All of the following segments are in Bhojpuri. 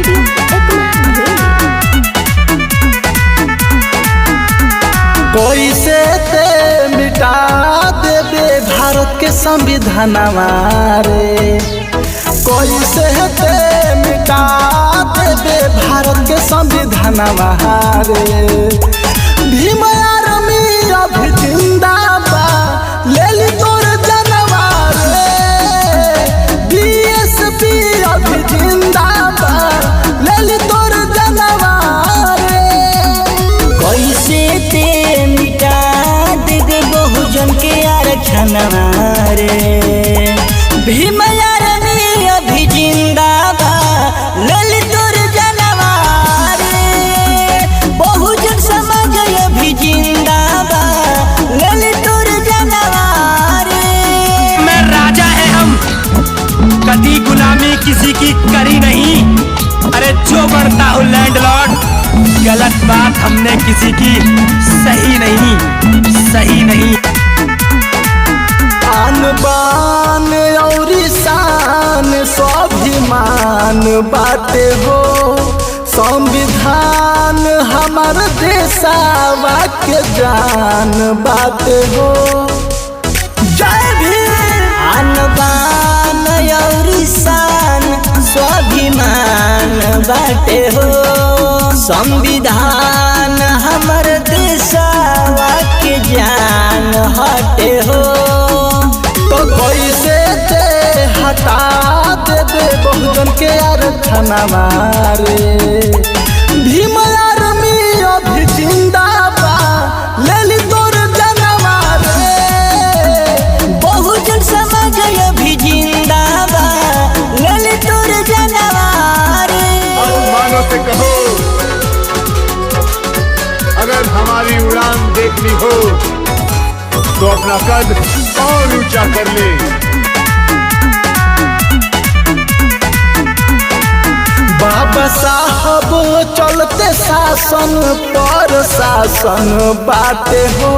स्टूडियो कैसे ते मिटा देबे भारत के संविधान रे, कैसे ते मिटा देबे भारत के संविधान रे। भीम आर्मी अभी जिंदाबाद ले ली तोर जनवार रे, बीएसपी अभी जिंदाबाद ले ली तोर जनवार रे। कैसे ते मिटा देबे बहुजन के आरक्षण रे। भीम आर्मी अभी जिंदाबाद ले तोर जनवार रे। बहुजन समाज अभी जिंदाबाद ले तोर जनवार रे। मैं राजा है हम, कभी गुलामी किसी की करी नहीं। अरे जो बनता हूँ लैंडलॉर्ड, गलत बात हमने किसी की सही नहीं। आन बान और शान स्वाभिमान बाटे हो, संविधान हमार देशवा के जान बाटे हो। जय भीम। आन बान और शान स्वाभिमान बाटे हो, संविधान हमर देशवा के जान हटे हो। तो कैसे ते हटा देबे बहुजन के आरक्षण रे। भीम आर्मी अभी जिंदाबाद ले ली तोर जनवार रे। बहुजन समाज अभी जिंदाबाद ले ली तोर जनवार रे। मानो से कहो, अगर हमारी उड़ान देखनी हो तो अपना कद और ऊंचा कर ले। बाबा साहब चलते शासन पर शासन बाटे हो,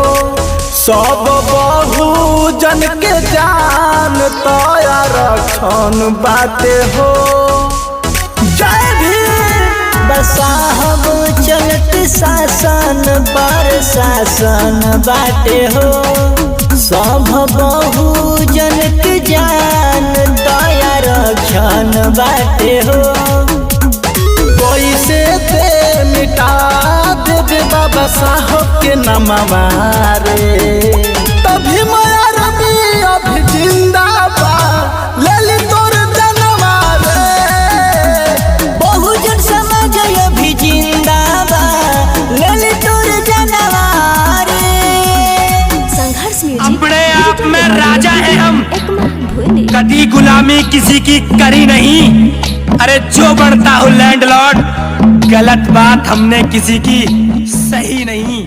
सब बहुजन के जान तो आरक्षण बाटे हो। जय भीम। साहब चलत शासन पर शासन बाटे हो, सब बहुजन के जान दया रक्षण बाटे हो। कैसे ते मिटा देबे बाबा साहब के नामवा रे। तभी आर्मी अभी जिंदाबाद ले ली तोर जनवार रे। बहुजन समाज अभी जिंदाबाद ले तोर जनवार रे। संघर्ष म्यूजिक अपने आप में राजा है हम, भूले कभी गुलामी किसी की करी नहीं। अरे जो बनता हूँ लैंडलॉर्ड, गलत बात हमने किसी की सही नहीं।